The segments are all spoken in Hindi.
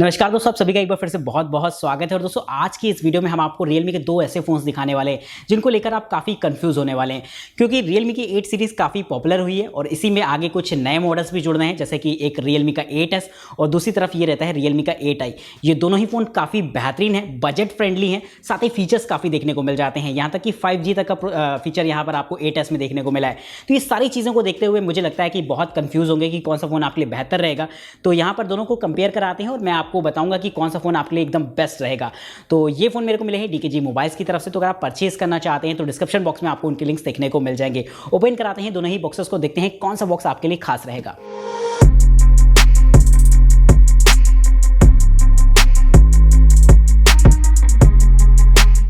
नमस्कार दोस्तों, आप सभी का एक बार फिर से बहुत बहुत स्वागत है। और दोस्तों आज की इस वीडियो में हम आपको Realme के दो ऐसे फ़ोन्स दिखाने वाले हैं जिनको लेकर आप काफ़ी कंफ्यूज होने वाले हैं, क्योंकि Realme की 8 सीरीज़ काफ़ी पॉपुलर हुई है और इसी में आगे कुछ नए मॉडल्स भी जुड़ रहे हैं, जैसे कि एक Realme का 8S और दूसरी तरफ ये रहता है Realme का 8i। ये दोनों ही फ़ोन काफ़ी बेहतरीन है, बजट फ्रेंडली हैं, साथ ही फीचर्स काफ़ी देखने को मिल जाते हैं। यहाँ तक कि 5G तक का फीचर यहाँ पर आपको 8S में देखने को मिला है। तो ये सारी चीज़ों को देखते हुए मुझे लगता है कि बहुत कंफ्यूज होंगे कि कौन सा फ़ोन आपके लिए बेहतर रहेगा। तो यहाँ पर दोनों को कंपेयर कराते हैं और मैं आपको बताऊंगा कि कौन सा फोन आपके लिए एकदम बेस्ट रहेगा। तो ये फोन मेरे को मिले हैं DKG मोबाइल्स की तरफ से। तो अगर आप परचेज करना चाहते हैं तो डिस्क्रिप्शन बॉक्स में आपको उनके लिंक्स देखने को मिल जाएंगे। ओपन कराते हैं दोनों ही बॉक्सेस को, देखते हैं कौन सा बॉक्स आपके लिए खास रहेगा।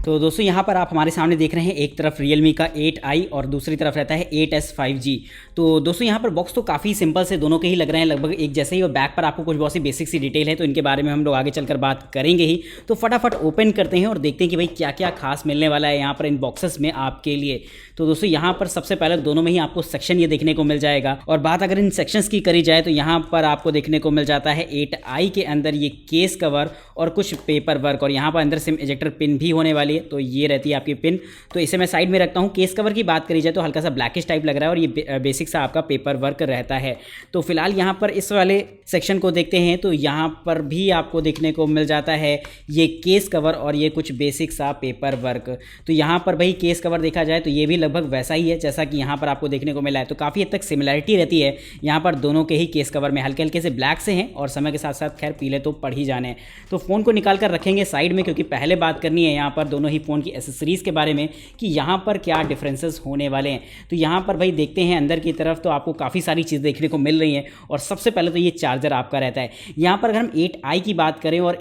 तो दोस्तों यहाँ पर आप हमारे सामने देख रहे हैं, एक तरफ Realme का 8i और दूसरी तरफ रहता है 8S 5G। तो दोस्तों यहाँ पर बॉक्स तो काफ़ी सिंपल से दोनों के ही लग रहे हैं, लगभग एक जैसे ही, और बैक पर आपको कुछ बहुत सी बेसिक सी डिटेल है तो इनके बारे में हम लोग आगे चलकर बात करेंगे ही। तो फटाफट ओपन करते हैं और देखते हैं कि भाई क्या क्या खास मिलने वाला है यहाँ पर इन बॉक्सेस में आपके लिए। तो दोस्तों यहाँ पर सबसे पहले दोनों में ही आपको सेक्शन ये देखने को मिल जाएगा। और बात अगर इन सेक्शंस की करी जाए तो यहाँ पर आपको देखने को मिल जाता है 8i के अंदर ये केस कवर और कुछ पेपर वर्क, और यहाँ पर अंदर सिम इजेक्टर पिन भी होने वाली है। तो ये रहती है आपकी पिन, तो इसे मैं साइड में रखता हूँ। केस कवर की बात करी जाए तो हल्का सा ब्लैकिश टाइप लग रहा है और ये बेसिक सा आपका पेपर वर्क रहता है। तो फिलहाल यहाँ पर इस वाले सेक्शन को देखते हैं तो यहाँ पर भी आपको देखने को मिल जाता है ये केस कवर और ये कुछ बेसिक सा पेपर वर्क। तो यहाँ पर भाई केस कवर देखा जाए तो ये भी लगभग वैसा ही है जैसा कि यहाँ पर आपको देखने को मिला है। तो काफ़ी हद तक सिमिलरिटी रहती है यहाँ पर दोनों के ही केस कवर में, हल्के हल्के से ब्लैक से हैं और समय के साथ साथ खैर पीले तो पड़ ही जाने हैं। तो फ़ोन को निकाल कर रखेंगे साइड में, क्योंकि पहले बात करनी है यहाँ पर दोनों ही फ़ोन की एसेसरीज़ के बारे में कि यहाँ पर क्या डिफरेंसेस होने वाले हैं। तो यहाँ पर भाई देखते हैं अंदर की तरफ, तो आपको काफ़ी सारी चीज़ देखने को मिल रही हैं। और सबसे पहले तो ये चार्जर आपका रहता है। यहाँ पर अगर हम 8i की बात करें और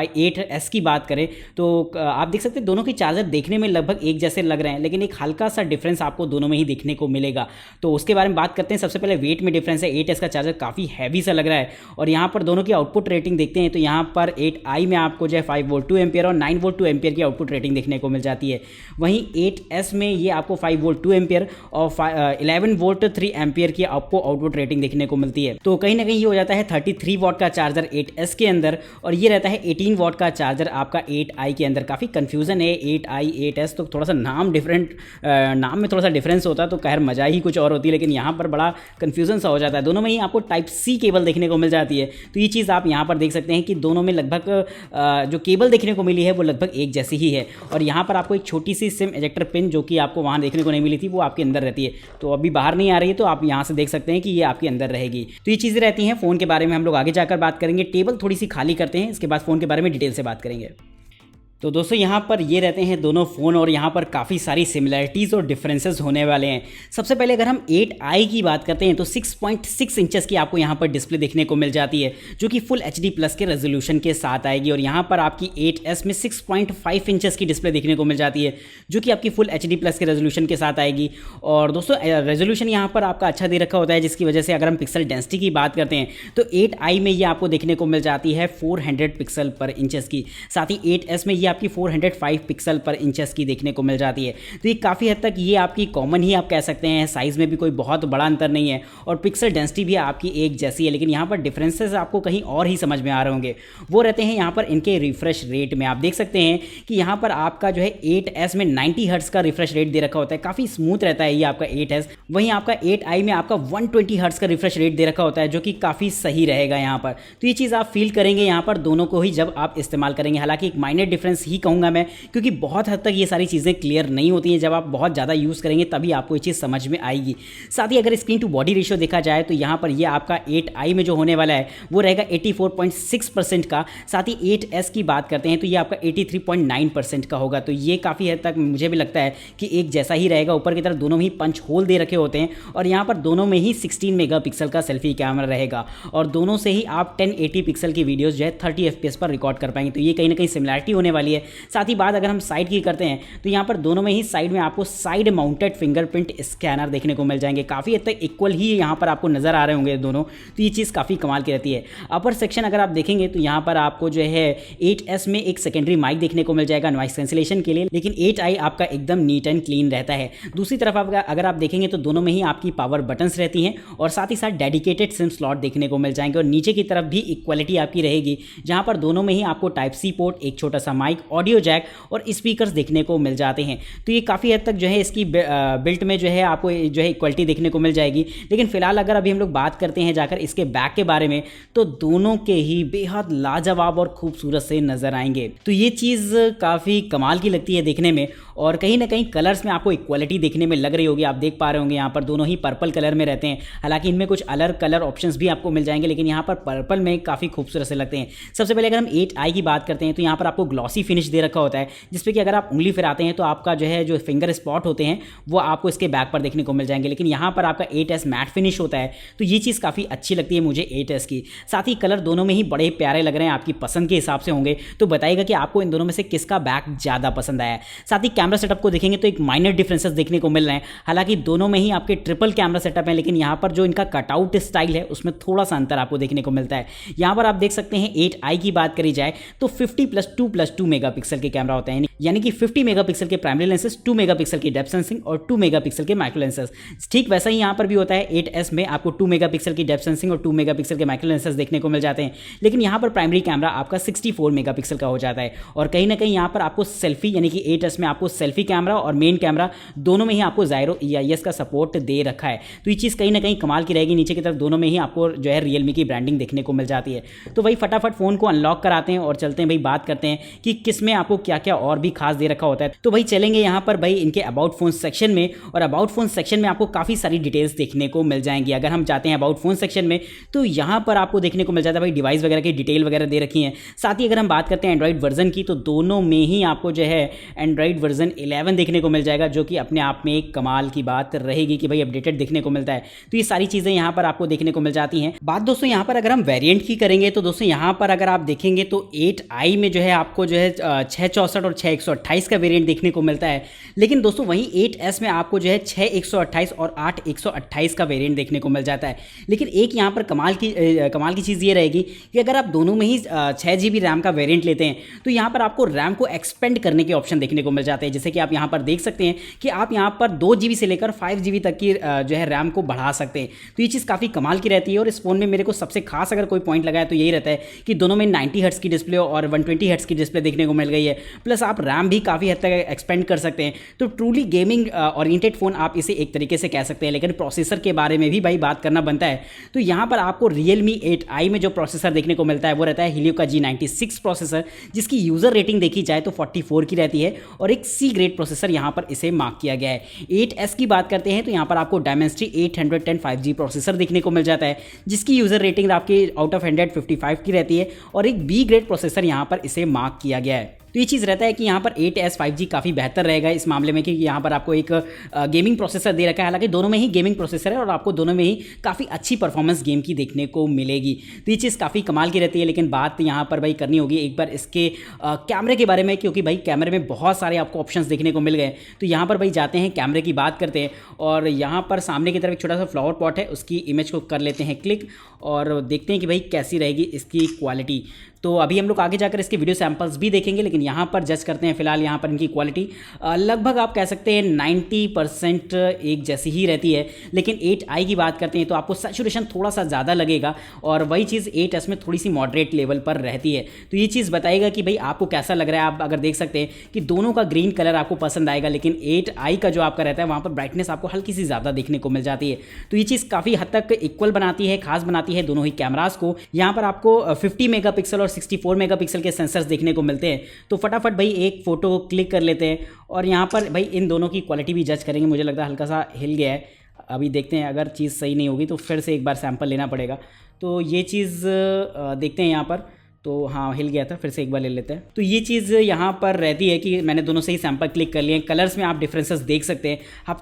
8S की बात करें तो आप देख सकते हैं दोनों के चार्जर देखने में लगभग एक जैसे लग रहे हैं, लेकिन एक हल्का सा डिफरेंस आपको दोनों में ही देखने को मिलेगा। तो उसके बारे में बात करते हैं। सबसे पहले वेट में डिफरेंस है, 8S का चार्जर काफ़ी हैवी सा लग रहा है। और यहाँ पर दोनों की आउटपुट रेटिंग देखते हैं तो यहाँ पर 8i में आपको जो है 5 वोल्ट 2 एम्पियर और 9 वोल्ट 2 एम्पियर की आउटपुट रेटिंग देखने को मिल जाती है। वहीं 8S में ये आपको 5 वोल्ट 2 एम्पियर और 11 वोल्ट 3 एम्पियर की आपको आउटपुट रेटिंग देखने को मिलती है। तो कहीं ना कहीं ये हो जाता है 33 वॉट का चार्जर 8S के अंदर, और ये रहता है 18 वॉट का चार्जर आपका 8i के अंदर। काफ़ी कन्फ्यूज़न है 8i 8S, तो थोड़ा सा नाम डिफरेंट, नाम में थोड़ा सा डिफरेंस होता तो खैर मजा ही कुछ और होती, लेकिन यहाँ पर बड़ा कन्फ्यूज़न सा हो जाता है। दोनों में ही आपको टाइप C केबल देखने को मिल जाती है। तो ये चीज़ आप यहाँ पर देख सकते हैं कि दोनों में लगभग जो केबल देखने को मिली है वो लगभग एक जैसी ही है। और यहाँ पर आपको एक छोटी सी सिम इजेक्टर पिन जो कि आपको वहाँ देखने को नहीं मिली थी वो आपके अंदर रहती है। तो अभी बाहर नहीं आ रही है, तो आप यहाँ से देख सकते हैं कि ये आपके अंदर रहेगी। तो ये चीज़ें रहती हैं। फ़ोन के बारे में हम लोग आगे जाकर बात करेंगे। टेबल थोड़ी सी खाली करते हैं, इसके बाद फ़ोन के बारे में डिटेल से बात करेंगे। तो दोस्तों यहाँ पर ये रहते हैं दोनों फ़ोन और यहाँ पर काफ़ी सारी सिमिलरिटीज़ और डिफरेंसेस होने वाले हैं। सबसे पहले अगर हम 8i की बात करते हैं तो 6.6 इंचेस की आपको यहाँ पर डिस्प्ले देखने को मिल जाती है, जो कि फुल HD+ के रेजोल्यूशन के साथ आएगी। और यहाँ पर आपकी 8S में 6.5 इंचेस की डिस्प्ले देखने को मिल जाती है, जो कि आपकी फुल HD+ के रेजोल्यूशन के साथ आएगी। और दोस्तों रेजोल्यूशन यहाँ पर आपका अच्छा दे रखा होता है, जिसकी वजह से अगर हम पिक्सल डेंसिटी की बात करते हैं तो 8i में ये आपको देखने को मिल जाती है 400 पिक्सल पर इंचेस की। साथ ही 8S में ये आपकी 405 पिक्सल पर इंचेस की देखने को मिल जाती है। तो ये काफ़ी हद तक ये आपकी कॉमन ही आप कह सकते हैं। साइज़ में भी कोई बहुत बड़ा अंतर नहीं है और पिक्सल डेंसिटी भी आपकी एक जैसी है, लेकिन यहाँ पर डिफरेंसेस आपको कहीं और ही समझ में आ रहे होंगे। वो रहते हैं यहाँ पर इनके रिफ्रेश रेट में। आप देख सकते हैं कि यहाँ पर आपका जो है 8S में 90 हर्ट्ज़ का रिफ्रेश रेट दे रखा होता है, काफ़ी स्मूथ रहता है ये आपका 8S। वहीं आपका 8i में आपका 120 हर्ट्ज़ का रिफ्रेश रेट दे रखा होता है, जो कि काफ़ी सही रहेगा यहाँ पर। तो ये चीज़ आप फील करेंगे यहाँ पर दोनों को ही जब आप इस्तेमाल करेंगे। हालांकि एक माइनर डिफरेंस ही कहूँगा मैं, क्योंकि बहुत हद तक ये सारी चीज़ें क्लियर नहीं होती हैं। जब आप बहुत ज़्यादा यूज़ करेंगे तभी आपको ये चीज़ समझ में आएगी। साथ ही अगर स्क्रीन टू बॉडी रेशियो देखा जाए तो यहाँ पर ये आपका 8i में जो होने वाला है वो रहेगा 84.6% का। साथ ही 8S की बात करते हैं तो ये आपका 83.9% का होगा। तो ये काफ़ी हद तक मुझे भी लगता है कि एक जैसा ही रहेगा। ऊपर की तरफ दोनों में ही पंच होल दे रखे होते हैं और यहाँ पर दोनों में ही 16 मेगापिक्सल का सेल्फी कैमरा रहेगा और दोनों से ही आप 1080 पिक्सल की वीडियोज़ जो है 30 FPS पर रिकॉर्ड कर पाएंगे। तो ये कहीं ना कहीं सिमिलरिटी होने वाली वाली है। साथ ही बात अगर हम साइड की करते हैं तो यहाँ पर दोनों में ही साइड में आपको साइड माउंटेड फिंगरप्रिंट स्कैनर देखने को मिल जाएंगे, काफ़ी हद तक इक्वल ही यहाँ पर आपको नज़र आ रहे होंगे दोनों, तो ये चीज़ काफ़ी कमाल की रहती है। अपर सेक्शन अगर आप देखेंगे तो यहाँ पर आपको जो है 8S में एक सेकेंडरी माइक देखने को मिल जाएगा नॉइस कैंसिलेशन के लिए, लेकिन 8i आपका एकदम नीट एंड क्लीन रहता है। दूसरी तरफ अगर आप देखेंगे तो दोनों में ही आपकी पावर बटन्स रहती हैं और साथ ही साथ डेडिकेटेड सिम स्लॉट देखने को मिल जाएंगे, और नीचे की तरफ भी इक्वलिटी आपकी रहेगी जहां पर दोनों में ही आपको टाइप सी पोर्ट, एक छोटा सा माइक, ऑडियो जैक और स्पीकर्स देखने को मिल जाते हैं। तो ये काफ़ी हद तक जो है इसकी बिल्ट में जो है आपको जो है इक्वलिटी देखने को मिल जाएगी। लेकिन फिलहाल अगर अभी हम लोग बात करते हैं जाकर इसके बैक के बारे में, तो दोनों के ही बेहद लाजवाब और खूबसूरत से नजर आएंगे। तो ये चीज़ काफ़ी कमाल की लगती है देखने में, और कहीं ना कहीं कलर्स में आपको इक्वलिटी देखने में लग रही होगी। आप देख पा रहे होंगे यहाँ पर दोनों ही पर्पल कलर में रहते हैं, हालांकि इनमें कुछ अलग कलर ऑप्शंस भी आपको मिल जाएंगे, लेकिन यहाँ पर पर्पल में काफ़ी खूबसूरत से लगते हैं। सबसे पहले अगर हम 8i की बात करते हैं तो यहाँ पर आपको ग्लॉसी फिनिश दे रखा होता है, जिसपे कि अगर आप उंगली फिराते हैं तो आपका जो है जो फिंगर स्पॉट होते हैं वो आपको इसके बैक पर देखने को मिल जाएंगे, लेकिन यहाँ पर आपका 8S मैट फिनिश होता है। तो ये चीज़ काफ़ी अच्छी लगती है मुझे 8S की। साथ ही कलर दोनों में ही बड़े प्यारे लग रहे हैं, आपकी पसंद के हिसाब से होंगे, तो बताइएगा कि आपको इन दोनों में से किसका बैक ज़्यादा पसंद आया है। साथ ही कैमरा सेटअप को देखेंगे तो एक माइनर डिफरेंसेस देखने को मिल रहे हैं, हालांकि दोनों में ही आपके ट्रिपल कैमरा सेटअप है, लेकिन यहाँ पर जो इनका कटआउट स्टाइल है उसमें थोड़ा सा अंतर आपको देखने को मिलता है। यहाँ पर आप देख सकते हैं 8i की बात करी जाए तो 50+2+2 मेगापिक्सल के कैमरा होते हैं, यानी कि 50 मेगापिक्सल के प्राइमरी लेंसेज, 2 मेगापिक्सल की डेप्थ सेंसिंग और 2 मेगापिक्सल के माइक्रो लेंसेज। ठीक वैसा ही यहाँ पर भी होता है 8S में आपको 2 मेगापिक्सल की डेप्थ सेंसिंग और 2 मेगापिक्सल के माइक्रो लेंसेज देखने को मिल जाते हैं, लेकिन यहाँ पर प्राइमरी कैमरा आपका 64 मेगापिक्सल का हो जाता है। और कहीं ना कहीं यहाँ पर आपको सेल्फी, यानी कि 8S में आपको सेल्फी कैमरा और मेन कैमरा दोनों में ही आपको जायरो EIS का सपोर्ट दे रखा है। तो ये चीज़ कहीं ना कहीं कमाल की रहेगी। नीचे की तरफ दोनों में ही आपको जो है रियलमी की ब्रांडिंग देखने को मिल जाती है। तो भाई फटाफट फ़ोन को अनलॉक कराते हैं और चलते हैं भाई, बात करते हैं कि किस में आपको क्या क्या और भी खास दे रखा होता है। तो भाई चलेंगे यहाँ पर भाई इनके अबाउट फोन सेक्शन में, और अबाउट फोन सेक्शन में आपको काफ़ी सारी डिटेल्स देखने को मिल जाएंगी। अगर हम जाते हैं अबाउट फोन सेक्शन में तो यहाँ पर आपको देखने को मिल जाता है भाई डिवाइस वगैरह की डिटेल वगैरह दे रखी है। साथ ही अगर हम बात करते हैं एंड्रॉइड वर्जन की तो दोनों में ही आपको जो है एंड्रॉइड वर्जन 11 देखने को मिल जाएगा, जो कि अपने आप में एक कमाल की बात रहेगी कि भाई अपडेटेड देखने को मिलता है। तो ये सारी चीज़ें यहाँ पर आपको देखने को मिल जाती हैं। बात दोस्तों यहाँ पर अगर हम वेरिएंट की करेंगे तो दोस्तों यहाँ पर अगर आप देखेंगे तो 8i में जो है आपको जो है 664 और 6128 का वेरिएंट देखने को मिलता है, लेकिन दोस्तों वहीं 8S में आपको जो है 6128 और 8128 का वेरिएंट देखने को मिल जाता है। लेकिन एक यहाँ पर कमाल की चीज़ ये रहेगी कि अगर आप दोनों में ही 6GB रैम का वेरिएंट लेते हैं तो यहाँ पर आपको रैम को एक्सपेंड करने के ऑप्शन देखने को मिल जाते हैं, जैसे कि आप यहाँ पर देख सकते हैं कि आप यहाँ पर 2GB से लेकर 5GB तक की जो है रैम को बढ़ा सकते हैं। तो ये चीज़ काफ़ी कमाल की रहती है। और इस फोन में मेरे को सबसे खास अगर कोई पॉइंट लगा है तो यही रहता है कि दोनों में 90 हर्ट्ज की डिस्प्ले और 120 हर्ट्ज की डिस्प्ले देखने को मिल गई है, प्लस आप रैम भी काफ़ी हद तक एक्सपेंड कर सकते हैं। तो ट्रूली गेमिंग ओरिएंटेड फ़ोन आप इसे एक तरीके से कह सकते हैं। लेकिन प्रोसेसर के बारे में भी भाई बात करना बनता है, तो यहाँ पर आपको Realme 8i में जो प्रोसेसर देखने को मिलता है वो रहता है Helio का G96 प्रोसेसर, जिसकी यूज़र रेटिंग देखी जाए तो 44 की रहती है, और एक C ग्रेड प्रोसेसर यहाँ पर इसे मार्क किया गया है। 8S की बात करते हैं तो यहाँ पर आपको Dimensity 810 5G प्रोसेसर देखने को मिल जाता है, जिसकी यूज़र रेटिंग आपकी आउट ऑफ 100 55 की रहती है, और एक B ग्रेड प्रोसेसर यहाँ पर इसे मार्क किया गया है। तो ये चीज़ रहता है कि यहाँ पर 8S 5G काफ़ी बेहतर रहेगा इस मामले में, क्योंकि यहाँ पर आपको एक गेमिंग प्रोसेसर दे रखा है। हालांकि दोनों में ही गेमिंग प्रोसेसर है और आपको दोनों में ही काफ़ी अच्छी परफॉर्मेंस गेम की देखने को मिलेगी। तो ये चीज़ काफ़ी कमाल की रहती है। लेकिन बात यहाँ पर भाई करनी होगी एक बार इसके कैमरे के बारे में, क्योंकि भाई कैमरे में बहुत सारे आपको ऑप्शंस देखने को मिल गए। तो यहाँ पर भाई जाते हैं कैमरे की बात करते हैं, और यहाँ पर सामने की तरफ एक छोटा सा फ्लावर पॉट है, उसकी इमेज को कर लेते हैं क्लिक और देखते हैं कि भाई कैसी रहेगी इसकी क्वालिटी। तो अभी हम लोग आगे जाकर इसके वीडियो सैंपल्स भी देखेंगे, लेकिन यहाँ पर जज करते हैं फिलहाल यहाँ पर इनकी क्वालिटी लगभग आप कह सकते हैं 90% एक जैसी ही रहती है। लेकिन 8i की बात करते हैं तो आपको सैचुरेशन थोड़ा सा ज़्यादा लगेगा, और वही चीज़ 8S में थोड़ी सी मॉडरेट लेवल पर रहती है। तो ये चीज़ बताएगा कि भाई आपको कैसा लग रहा है। आप अगर देख सकते हैं कि दोनों का ग्रीन कलर आपको पसंद आएगा, लेकिन 8i का जो आपका रहता है वहाँ पर ब्राइटनेस आपको हल्की सी ज़्यादा देखने को मिल जाती है। तो ये चीज़ काफ़ी हद तक इक्वल बनाती है, खास बनाती है दोनों ही कैमरास को। यहाँ पर आपको 50 मेगापिक्सल और 64 मेगापिक्सल के सेंसर्स देखने को मिलते हैं। तो फटाफट भाई एक फ़ोटो क्लिक कर लेते हैं, और यहाँ पर भाई इन दोनों की क्वालिटी भी जज करेंगे। मुझे लगता है हल्का सा हिल गया है, अभी देखते हैं, अगर चीज़ सही नहीं होगी तो फिर से एक बार सैंपल लेना पड़ेगा। तो ये चीज़ देखते हैं यहाँ पर। तो हाँ हिल गया था, फिर से एक बार ले लेते हैं। तो ये चीज़ यहाँ पर रहती है कि मैंने दोनों से ही सैंपल क्लिक कर लिए हैं। कलर्स में आप डिफरेंसेस देख सकते हैं,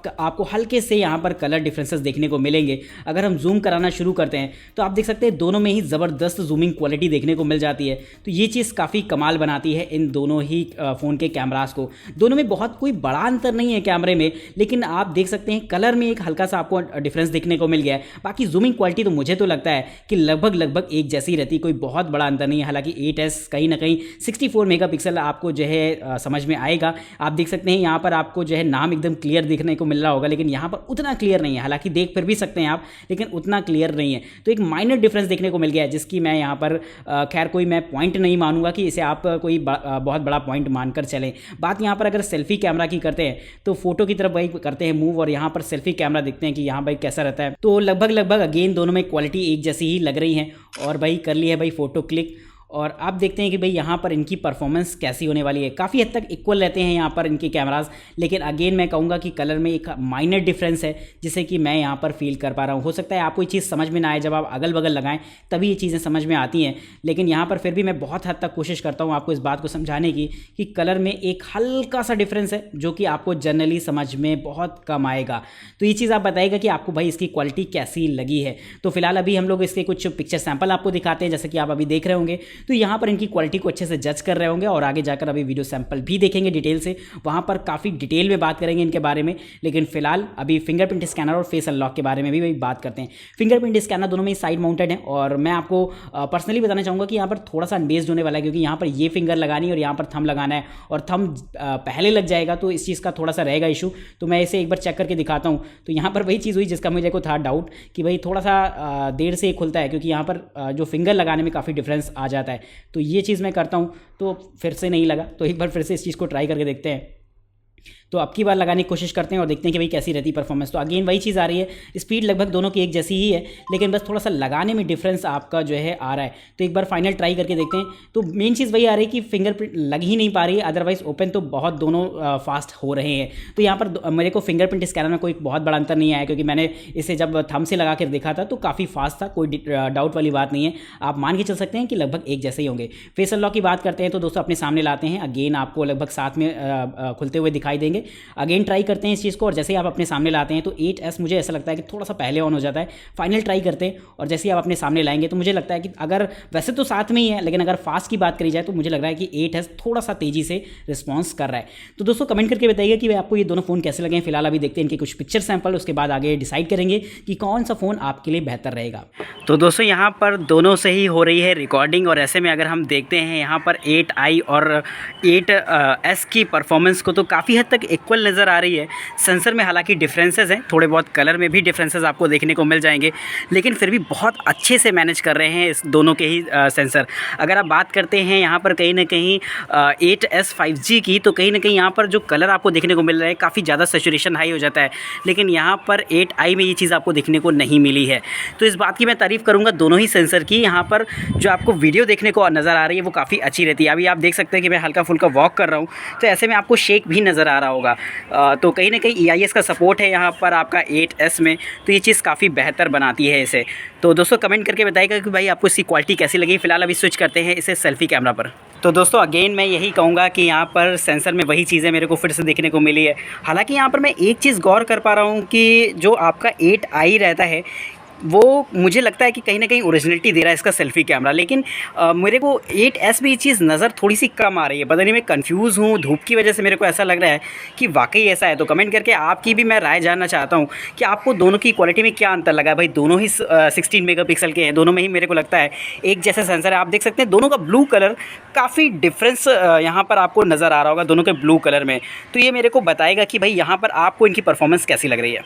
आपको हल्के से यहाँ पर कलर डिफरेंसेस देखने को मिलेंगे। अगर हम जूम कराना शुरू करते हैं तो आप देख सकते हैं दोनों में ही ज़बरदस्त जूमिंग क्वालिटी देखने को मिल जाती है। तो ये चीज़ काफ़ी कमाल बनाती है इन दोनों ही फ़ोन के कैमरास को। दोनों में बहुत कोई बड़ा अंतर नहीं है कैमरे में, लेकिन आप देख सकते हैं कलर में एक हल्का सा आपको डिफरेंस देखने को मिल गया है। बाकी जूमिंग क्वालिटी तो मुझे तो लगता है कि लगभग एक जैसी रहती है, कोई बहुत बड़ा अंतर नहीं है। हालांकि 8S कहीं ना कहीं 64 मेगापिक्सल आपको जो है समझ में आएगा। आप देख सकते हैं यहाँ पर आपको जो है नाम एकदम क्लियर देखने को मिल रहा होगा, लेकिन यहाँ पर उतना क्लियर नहीं है। हालांकि देख फिर भी सकते हैं आप, लेकिन उतना क्लियर नहीं है। तो एक माइनर डिफरेंस देखने को मिल गया है, जिसकी मैं यहाँ पर खैर कोई मैं पॉइंट नहीं मानूंगा कि इसे आप कोई बहुत बड़ा पॉइंट मानकर चलें। बात यहाँ पर अगर सेल्फी कैमरा की करते हैं तो फोटो की तरफ भाई करते हैं मूव, और यहाँ पर सेल्फी कैमरा देखते हैं कि यहाँ भाई कैसा रहता है। तो लगभग अगेन दोनों में क्वालिटी एक जैसी ही लग रही है। और भाई कर ली है भाई फोटो क्लिक, और आप देखते हैं कि भाई यहाँ पर इनकी परफॉर्मेंस कैसी होने वाली है। काफ़ी हद तक इक्वल रहते हैं यहाँ पर इनके कैमरास, लेकिन अगेन मैं कहूँगा कि कलर में एक माइनर डिफरेंस है जिसे कि मैं यहाँ पर फील कर पा रहा हूँ। हो सकता है आपको ये चीज़ समझ में ना आए, जब आप अगल बगल लगाएं तभी ये चीज़ें समझ में आती हैं, लेकिन यहाँ पर फिर भी मैं बहुत हद तक कोशिश करता हूँ आपको इस बात को समझाने की कि कलर में एक हल्का सा डिफरेंस है जो कि आपको जनरली समझ में बहुत कम आएगा। तो ये चीज़ आप बताइएगा कि आपको भाई इसकी क्वालिटी कैसी लगी है। तो फिलहाल अभी हम लोग इसके कुछ पिक्चर सैंपल आपको दिखाते हैं, जैसे कि आप अभी देख रहे होंगे। तो यहाँ पर इनकी क्वालिटी को अच्छे से जज कर रहे होंगे, और आगे जाकर अभी वीडियो सैंपल भी देखेंगे डिटेल से, वहां पर काफ़ी डिटेल में बात करेंगे इनके बारे में। लेकिन फिलहाल अभी फिंगरप्रिंट स्कैनर और फेस अनलॉक के बारे में भी बात करते हैं। फिंगरप्रिंट स्कैनर दोनों में साइड माउंटेड है, और मैं आपको पर्सनली बताना चाहूँगा कि यहाँ पर थोड़ा सा अनबेस्ड होने वाला है, क्योंकि यहाँ पर ये फिंगर लगानी है और यहाँ पर थंब लगाना है, और थंब पहले लग जाएगा तो इस चीज़ का थोड़ा सा रहेगा इशू। तो मैं इसे एक बार चेक करके दिखाता हूँ। तो यहाँ पर वही चीज़ हुई जिसका मुझे को था डाउट कि भाई थोड़ा सा देर से खुलता है, क्योंकि यहाँ पर जो फिंगर लगाने में काफ़ी डिफरेंस आ जाता है। तो ये चीज़ मैं करता हूँ, तो फिर से नहीं लगा, तो एक बार फिर से इस चीज़ को ट्राई करके देखते हैं। तो अब की बार लगाने की कोशिश करते हैं और देखते हैं कि भाई कैसी रहती परफॉर्मेंस। तो अगेन वही चीज़ आ रही है, स्पीड लगभग दोनों की एक जैसी ही है, लेकिन बस थोड़ा सा लगाने में डिफरेंस आपका जो है आ रहा है। तो एक बार फाइनल ट्राई करके देखते हैं। तो मेन चीज़ वही आ रही है कि फिंगरप्रिंट लग ही नहीं पा रही है, अदरवाइज ओपन तो बहुत दोनों फास्ट हो रहे हैं। तो यहाँ पर मेरे को फिंगरप्रिंट स्कैनर में कोई बहुत बड़ा अंतर नहीं आया, क्योंकि मैंने इसे जब थंब से लगा कर देखा था तो काफ़ी फास्ट था, कोई डाउट वाली बात नहीं है। आप मान के चल सकते हैं कि लगभग एक जैसे ही होंगे। फेस अनलॉक की बात करते हैं तो दोस्तों अपने सामने लाते हैं, अगेन आपको लगभग साथ में खुलते हुए दिखाई देंगे। अगेन ट्राई करते हैं इस चीज़ को, और जैसे ही आप अपने सामने लाते हैं तो 8S मुझे ऐसा लगता है कि थोड़ा सा पहले ऑन हो जाता है। फाइनल ट्राई करते हैं, और जैसे ही आप अपने सामने लाएंगे तो मुझे लगता है कि अगर वैसे तो साथ में ही है, लेकिन अगर फास्ट की बात करी जाए तो मुझे लग रहा है कि 8S थोड़ा सा तेज़ी से रिस्पॉन्स कर रहा है। तो दोस्तों कमेंट करके बताइएगा कि आपको ये दोनों फ़ोन कैसे लगे हैं। फिलहाल अभी देखते हैं इनके कुछ पिक्चर सैंपल, उसके बाद आगे डिसाइड करेंगे कि कौन सा फ़ोन आपके लिए बेहतर रहेगा। तो दोस्तों यहाँ पर दोनों से ही हो रही है रिकॉर्डिंग, और ऐसे में अगर हम देखते हैं यहाँ पर 8i और 8S की परफॉर्मेंस को तो काफ़ी हद तक इक्वल नज़र आ रही है। सेंसर में हालांकि डिफरेंसेस हैं, थोड़े बहुत कलर में भी डिफरेंसेस आपको देखने को मिल जाएंगे, लेकिन फिर भी बहुत अच्छे से मैनेज कर रहे हैं इस दोनों के ही सेंसर। अगर आप बात करते हैं यहाँ पर कहीं ना कहीं 8S 5G की, तो कहीं ना कहीं यहाँ पर जो कलर आपको देखने को मिल रहा है काफ़ी ज़्यादा सैचुरेशन हाई हो जाता है, लेकिन यहाँ पर 8i में ये चीज़ आपको देखने को नहीं मिली है। तो इस बात की मैं तारीफ़ करूँगा दोनों ही सेंसर की। यहाँ पर जो आपको वीडियो देखने को नज़र आ रही है वो काफ़ी अच्छी रहती है। अभी आप देख सकते हैं कि मैं हल्का फुल्का वॉक कर रहा हूँ, तो ऐसे में आपको शेक भी नज़र आ रहा होगा। तो कहीं ना कहीं EIS का सपोर्ट है यहाँ पर आपका 8S में, तो ये चीज़ काफ़ी बेहतर बनाती है इसे। तो दोस्तों कमेंट करके बताइएगा कि भाई आपको इसकी क्वालिटी कैसी लगी। फिलहाल अभी स्विच करते हैं इसे सेल्फी कैमरा पर। तो दोस्तों अगेन मैं यही कहूँगा कि यहाँ पर सेंसर में वही चीज़ें मेरे को फिर से देखने को मिली है। हालांकि यहाँ पर मैं एक चीज़ गौर कर पा रहा हूँ कि जो आपका 8i रहता है वो मुझे लगता है कि कहीं ना कहीं ओरिजिनलिटी दे रहा है इसका सेल्फी कैमरा, लेकिन मेरे को 8S में ये चीज़ नज़र थोड़ी सी कम आ रही है। पता नहीं मैं कंफ्यूज हूँ, धूप की वजह से मेरे को ऐसा लग रहा है कि वाकई ऐसा है। तो कमेंट करके आपकी भी मैं राय जानना चाहता हूँ कि आपको दोनों की क्वालिटी में क्या अंतर लगा। भाई दोनों ही 16 मेगापिक्सल के हैं, दोनों में ही मेरे को लगता है एक जैसा सेंसर है। आप देख सकते हैं दोनों का ब्लू कलर काफ़ी डिफरेंस यहाँ पर आपको नज़र आ रहा होगा दोनों के ब्लू कलर में। तो ये मेरे को बताएगा कि भाई यहाँ पर आपको इनकी परफॉर्मेंस कैसी लग रही है।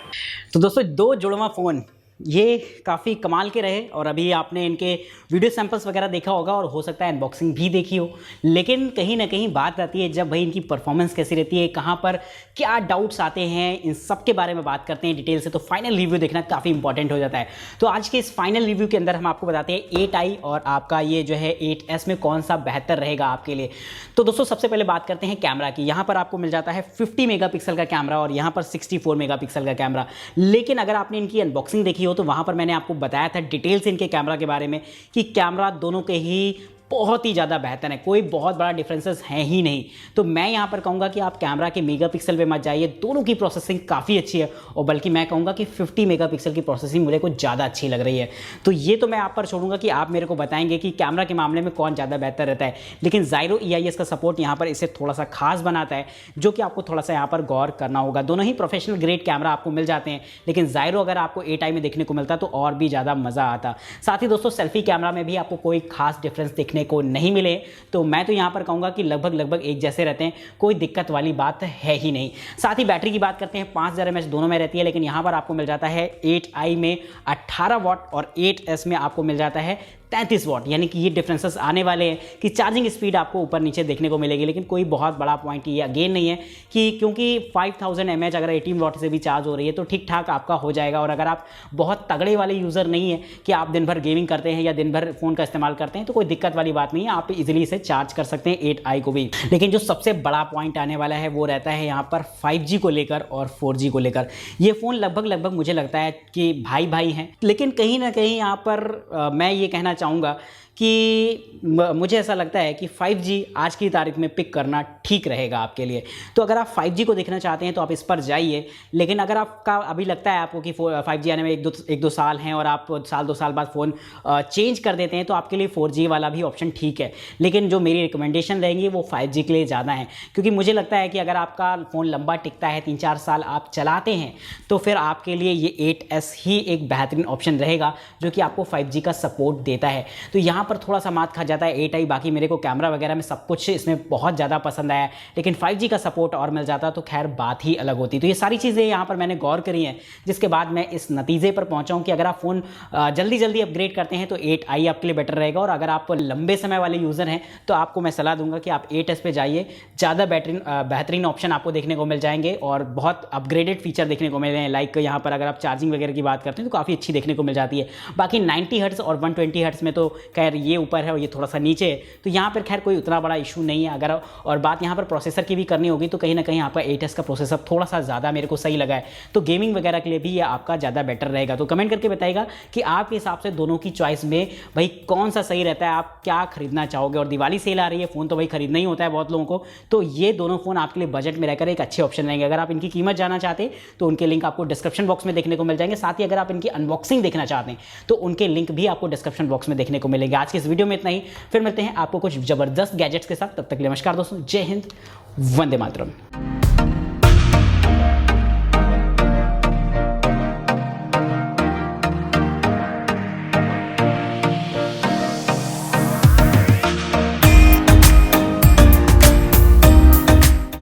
तो दोस्तों दो जुड़वा फ़ोन ये काफ़ी कमाल के रहे, और अभी आपने इनके वीडियो सैंपल्स वगैरह देखा होगा और हो सकता है अनबॉक्सिंग भी देखी हो, लेकिन कहीं ना कहीं बात आती है जब भाई इनकी परफॉर्मेंस कैसी रहती है, कहाँ पर क्या डाउट्स आते हैं, इन सब के बारे में बात करते हैं डिटेल से। तो फाइनल रिव्यू देखना काफ़ी इंपॉर्टेंट हो जाता है। तो आज के इस फाइनल रिव्यू के अंदर हम आपको बताते हैं 8i और आपका ये जो है 8S में कौन सा बेहतर रहेगा आपके लिए। तो दोस्तों सबसे पहले बात करते हैं कैमरा की। यहाँ पर आपको मिल जाता है 50 मेगापिक्सल का कैमरा और यहाँ पर 64 मेगापिक्सल का कैमरा। लेकिन अगर आपने इनकी अनबॉक्सिंग देखी हो तो वहाँ पर मैंने आपको बताया था डिटेल से इनके कैमरा के बारे में कि कैमरा दोनों के ही बहुत ही ज़्यादा बेहतर है, कोई बहुत बड़ा डिफरेंसेस है ही नहीं। तो मैं यहाँ पर कहूँगा कि आप कैमरा के मेगापिक्सल पे मत जाइए, दोनों की प्रोसेसिंग काफ़ी अच्छी है और बल्कि मैं कहूँगा कि 50 मेगापिक्सल की प्रोसेसिंग मुझे कुछ ज़्यादा अच्छी लग रही है। तो ये तो मैं आप पर छोड़ूंगा कि आप मेरे को बताएंगे कि कैमरा के मामले में कौन ज़्यादा बेहतर रहता है, लेकिन Zyro EIS का सपोर्ट यहाँ पर इसे थोड़ा सा खास बनाता है, जो कि आपको थोड़ा सा यहाँ पर गौर करना होगा। दोनों ही प्रोफेशनल ग्रेड कैमरा आपको मिल जाते हैं, लेकिन Zyro अगर आपको 8i में देखने को मिलता तो और भी ज़्यादा मज़ा आता। साथ ही दोस्तों सेल्फी कैमरा में भी आपको कोई खास डिफरेंस देखने को नहीं मिले, तो मैं तो यहाँ पर कहूँगा कि लगभग एक जैसे रहते हैं, कोई दिक्कत वाली बात है ही नहीं। साथ ही बैटरी की बात करते हैं, 5000 mAh दोनों में रहती है, लेकिन यहाँ पर आपको मिल जाता है 8i में 18 वाट और 8s में आपको मिल जाता है 33 वाट, यानी कि ये डिफरेंसेस आने वाले हैं कि चार्जिंग स्पीड आपको ऊपर नीचे देखने को मिलेगी। लेकिन कोई बहुत बड़ा पॉइंट ये अगेन नहीं है कि क्योंकि 5000 mAh अगर 18 वाट से भी चार्ज हो रही है तो ठीक ठाक आपका हो जाएगा। और अगर आप बहुत तगड़े वाले यूज़र नहीं है कि आप दिन भर गेमिंग करते हैं या दिन भर फ़ोन का इस्तेमाल करते हैं, तो कोई दिक्कत वाली बात नहीं है, आप इजीली इसे चार्ज कर सकते हैं 8i को भी। लेकिन जो सबसे बड़ा पॉइंट आने वाला है वो रहता है यहाँ पर 5G को लेकर और 4G को लेकर। ये फ़ोन लगभग मुझे लगता है कि भाई भाई हैं, लेकिन कहीं ना कहीं यहाँ पर मैं ये कहना चाहूँगा कि मुझे ऐसा लगता है कि 5G आज की तारीख में पिक करना ठीक रहेगा आपके लिए। तो अगर आप 5G को देखना चाहते हैं तो आप इस पर जाइए, लेकिन अगर आपका अभी लगता है आपको कि 5G आने में एक दो साल हैं और आप साल 2 साल बाद फ़ोन चेंज कर देते हैं, तो आपके लिए 4G वाला भी ऑप्शन ठीक है। लेकिन जो मेरी रिकमेंडेशन रहेंगी वो 5G के लिए ज़्यादा है, क्योंकि मुझे लगता है कि अगर आपका फ़ोन लंबा टिकता है, 3-4 साल आप चलाते हैं, तो फिर आपके लिए ये 8s ही एक बेहतरीन ऑप्शन रहेगा जो कि आपको 5G का सपोर्ट देता है। तो यहाँ पर थोड़ा सा मात खा जाता है 8i, बाकी मेरे को कैमरा वगैरह में सब कुछ इसमें बहुत ज़्यादा पसंद आया, लेकिन 5G का सपोर्ट और मिल जाता तो खैर बात ही अलग होती। तो ये सारी चीज़ें यहाँ पर मैंने गौर करी हैं, जिसके बाद मैं इस नतीजे पर पहुँचा हूँ कि अगर आप फ़ोन जल्दी अपग्रेड करते हैं तो 8i आपके लिए बेटर रहेगा, और अगर आप लंबे समय वाले यूज़र हैं तो आपको मैं सलाह दूंगा कि आप 8s पे जाइए, ज़्यादा बेहतरीन ऑप्शन आपको देखने को मिल जाएंगे और बहुत अपग्रेडेड फीचर देखने को मिल रहे हैं। लाइक यहाँ पर अगर आप चार्जिंग वगैरह की बात करते हैं तो काफ़ी अच्छी देखने को मिल जाती है। बाकी 90 हर्ट्ज़ और 120 हर्ट्ज़ में तो खैर ये ऊपर है और ये थोड़ा सा नीचे है, तो यहाँ पर खैर कोई उतना बड़ा इशू नहीं है। अगर और बात यहाँ पर प्रोसेसर की भी करनी होगी तो कहीं ना कहीं आपका 8s का प्रोसेसर थोड़ा सा ज़्यादा मेरे को सही लगा है, तो गेमिंग वगैरह के लिए भी ये आपका ज़्यादा बेटर रहेगा। तो कमेंट करके बताइएगा कि आपके हिसाब से दोनों की चॉइस में भाई कौन सा सही रहता है, आप क्या खरीदना चाहोगे। और दिवाली सेल आ रही है, फ़ोन तो भाई खरीदना ही होता है बहुत लोगों को, तो ये दोनों फ़ोन आपके लिए बजट में रहकर एक अच्छे ऑप्शन रहेंगे। अगर आप इनकी कीमत जानना चाहते हैं तो उनके लिंक आपको डिस्क्रिप्शन बॉक्स में देखने को मिल जाएंगे। साथ ही अगर आप इनकी अनबॉक्सिंग देखना चाहते हैं तो उनके लिंक भी आपको डिस्क्रिप्शन बॉक्स में देखने को मिलेंगे। आज की इस वीडियो में इतना ही, फिर मिलते हैं आपको कुछ जबरदस्त गैजेट्स के साथ। तब तक नमस्कार दोस्तों, जय हिंद, वंदे मातरम।